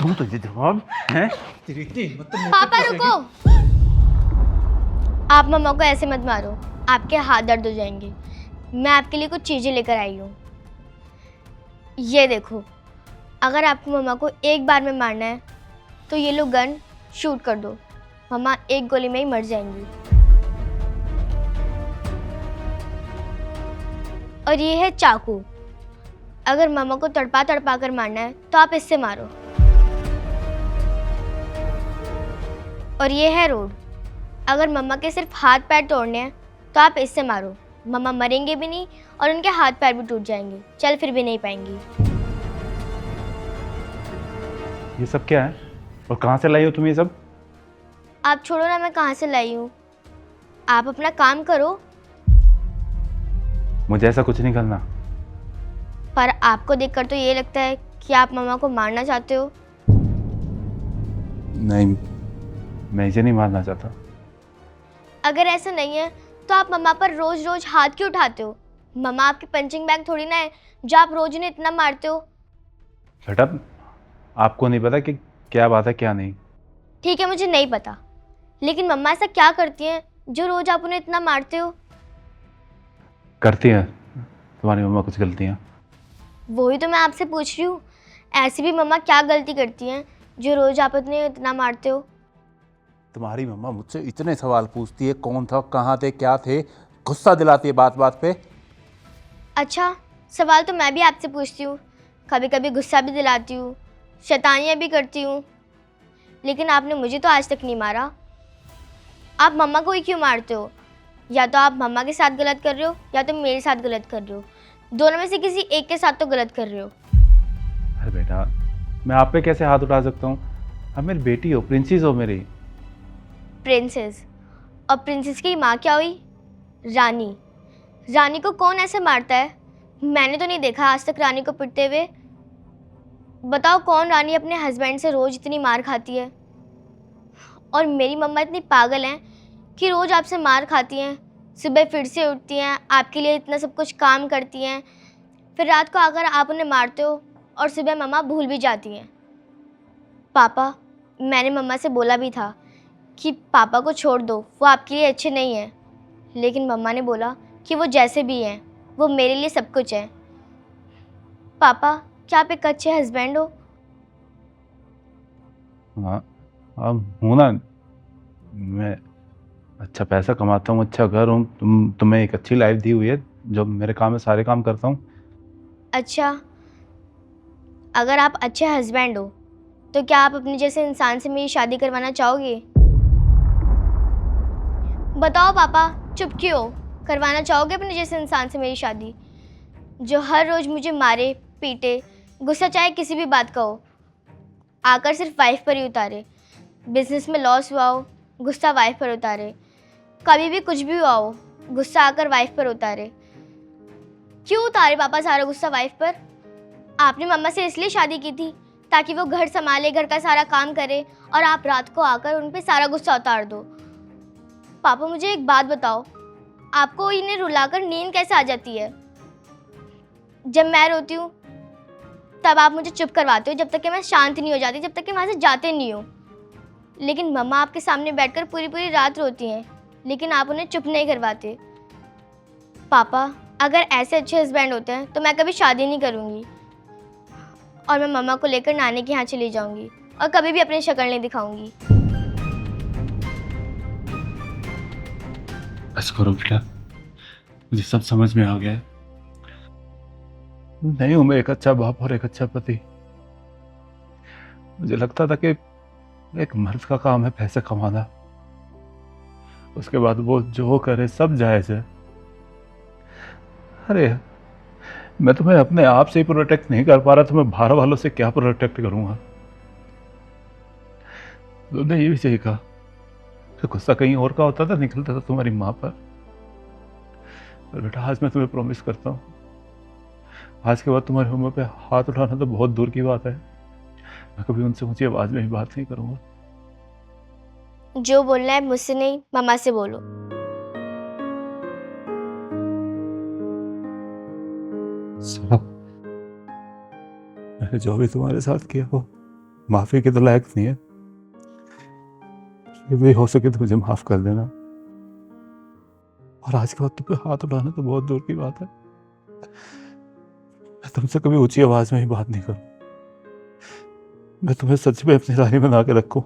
दूं तुझे जवाब है? तेरी इतनी हिम्मत तो पापा रुको, आप मम्मा को ऐसे मत मारो, आपके हाथ दर्द हो जाएंगे। मैं आपके लिए कुछ चीज़ें लेकर आई हूँ। ये देखो, अगर आपको मम्मा को एक बार में मारना है तो ये लो गन, शूट कर दो। मम्मा एक गोली में ही मर जाएंगी। और ये है चाकू, अगर मम्मा को तड़पा तड़पा कर मारना है तो आप इससे मारो। और ये है रोड, अगर मम्मा के सिर्फ हाथ पैर तोड़ने हैं तो आप इससे मारो। मम्मा मरेंगे भी नहीं और उनके हाथ पैर भी टूट जाएंगे, चल फिर भी नहीं पाएंगी। ये सब क्या है और कहाँ से लाई हो तुम ये सब? आप छोड़ो ना, मैं कहाँ से लाई हूँ, आप अपना काम करो। मुझे ऐसा कुछ नहीं करना। पर आपको देखकर तो ये लगता है कि आप मम्मा को मारना चाहते हो। नहीं, मैं इसे नहीं मारना चाहता। अगर ऐसा नहीं है तो आप मम्मा पर रोज रोज हाथ क्यों उठाते हो? मम्मा आपकी पंचिंग बैग थोड़ी ना है जो आप रोज उन्हें इतना मारते हो। शट अप, आपको नहीं पता कि क्या बात है क्या नहीं। ठीक है, मुझे नहीं पता, लेकिन मम्मा ऐसा क्या करती हैं जो रोज आप उन्हें इतना मारते हो? करती है तुम्हारी मम्मा कुछ गलतियाँ? वही तो मैं आपसे पूछ रही हूँ, ऐसी भी मम्मा क्या गलती करती हैं जो रोज आप उन्हें इतना मारते हो? तुम्हारी मम्मा मुझसे इतने सवाल पूछती है, कौन था, कहाँ थे, क्या थे, गुस्सा दिलाती है बात बात पे। अच्छा, सवाल तो मैं भी आपसे पूछती हूँ, कभी कभी गुस्सा भी दिलाती हूँ, शैतानियाँ भी करती हूँ, लेकिन आपने मुझे तो आज तक नहीं मारा। आप मम्मा को ही क्यों मारते हो? या तो आप मम्मा के साथ गलत कर रहे हो या तो मेरे साथ गलत कर रहे हो, दोनों में से किसी एक के साथ तो गलत कर रहे हो। अरे बेटा, मैं आप पे कैसे हाथ उठा सकता हूँ? आप मेरी बेटी हो, प्रिंसेस हो मेरी। प्रिंसेस? और प्रिंसेस की माँ क्या हुई? रानी। रानी को कौन ऐसे मारता है? मैंने तो नहीं देखा आज तक रानी को पिटते हुए। बताओ कौन रानी अपने हस्बैंड से रोज इतनी मार खाती है? और मेरी मम्मा इतनी पागल हैं कि रोज आपसे मार खाती हैं, सुबह फिर से उठती हैं, आपके लिए इतना सब कुछ काम करती हैं, फिर रात को आकर आप उन्हें मारते हो और सुबह मम्मा भूल भी जाती हैं। पापा, मैंने मम्मा से बोला भी था कि पापा को छोड़ दो, वो आपके लिए अच्छे नहीं हैं, लेकिन मम्मा ने बोला कि वो जैसे भी हैं वो मेरे लिए सब कुछ है। पापा, क्या आप एक अच्छे हस्बैंड हो? हाँ हाँ हूँ ना। मैं अच्छा पैसा कमाता हूँ, अच्छा घर हूँ, तुम्हें एक अच्छी लाइफ दी हुई है, जो मेरे काम में सारे काम करता हूँ। अच्छा, अगर आप अच्छे हस्बैंड हो तो क्या आप अपने जैसे इंसान से मेरी शादी करवाना चाहोगे? बताओ पापा, चुप क्यों हो? करवाना चाहोगे अपने जैसे इंसान से मेरी शादी, जो हर रोज़ मुझे मारे पीटे, गुस्सा चाहे किसी भी बात का हो, आकर सिर्फ वाइफ पर ही उतारे, बिजनेस में लॉस हुआ हो गुस्सा वाइफ पर उतारे, कभी भी कुछ भी हुआ हो गुस्सा आकर वाइफ पर उतारे। क्यों उतारे पापा सारा गुस्सा वाइफ पर? आपने मम्मा से इसलिए शादी की थी ताकि वो घर संभाले, घर का सारा काम करे, और आप रात को आकर उन पे सारा गुस्सा उतार दो। पापा मुझे एक बात बताओ, आपको इन्हें रुलाकर नींद कैसे आ जाती है? जब मैं रोती हूँ तब आप मुझे चुप करवाते हो, जब तक कि मैं शांत नहीं हो जाती, जब तक कि वहाँ से जाते नहीं हो। लेकिन मम्मा आपके सामने बैठकर पूरी पूरी रात रोती हैं, लेकिन आप उन्हें चुप नहीं करवाते। पापा, अगर ऐसे अच्छे हस्बैंड होते हैं तो मैं कभी शादी नहीं करूँगी और मैं मम्मा को लेकर नानी के यहाँ चली जाऊँगी और कभी भी अपनी शक्ल नहीं दिखाऊँगी। बस करो बेटा, मुझे सब समझ में आ गया है। नहीं हूं मैं एक अच्छा बाप और एक अच्छा पति। मुझे लगता था कि एक मर्द का काम है पैसे कमाना, उसके बाद वो जो करे सब जायज है। अरे मैं तुम्हें अपने आप से ही प्रोटेक्ट नहीं कर पा रहा, तो मैं बाहर वालों से क्या प्रोटेक्ट करूंगा? तुमने ये भी सही कहा, तो गुस्सा कहीं और का होता था, निकलता था तुम्हारी माँ पर। और बेटा आज मैं तुम्हें प्रॉमिस करता हूँ, आज के बाद तुम्हारी मम्मा पे हाथ उठाना तो बहुत दूर की बात है, मैं कभी उनसे ऊंची आवाज में भी बात नहीं करूंगा। जो बोलना है मुझसे नहीं, मम्मा से बोलो। मैंने जो भी तुम्हारे साथ किया हो माफी के तो लायक नहीं है, फिर भी हो सके तो मुझे माफ कर देना। और आज के बाद तुम पे हाथ उठाना तो बहुत दूर की बात है। मैं तुमसे कभी ऊंची आवाज में ही बात नहीं करूं। मैं तुम्हें सच में अपनी रानी बना के रखूं।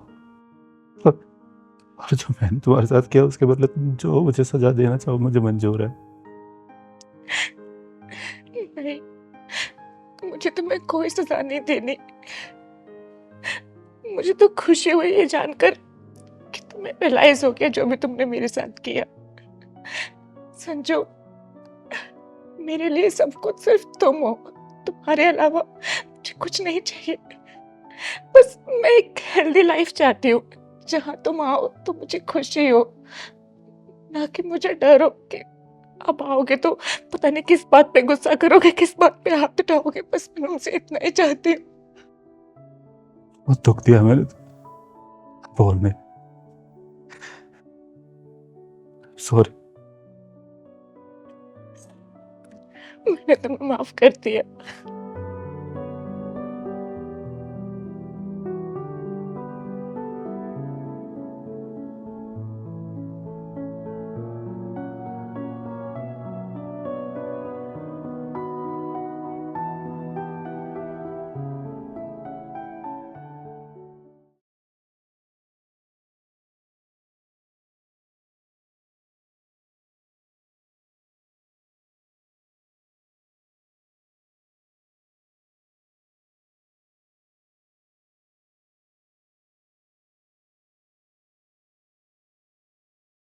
और जो मैंने तुम्हारे साथ किया उसके बदले तुम जो मुझे सजा देना चाहो मुझे मंजूर है। नहीं, मुझे तुम्हें कोई सजा नहीं देनी। मुझे तो खुशी हुई ये जानकर कि तुम्हें रियलाइज हो गया जो भी तुमने मेरे साथ किया। संजू, मेरे लिए सब कुछ सिर्फ तुम हो। तुम्हारे अलावा मुझे कुछ नहीं चाहिए। बस मैं एक हेल्दी लाइफ चाहती हूँ जहाँ तुम आओ तो मुझे खुशी हो, ना कि मुझे डर हो कि अब आओगे तो पता नहीं किस बात पे गुस्सा करोगे, किस बात पे हाथ उठाओगे। बस मैं तुमसे इतना ही चाहती हूँ। बहुत दुख दिया मैंने बोलने। सॉरी। मैंने तुम्हें माफ कर दिया।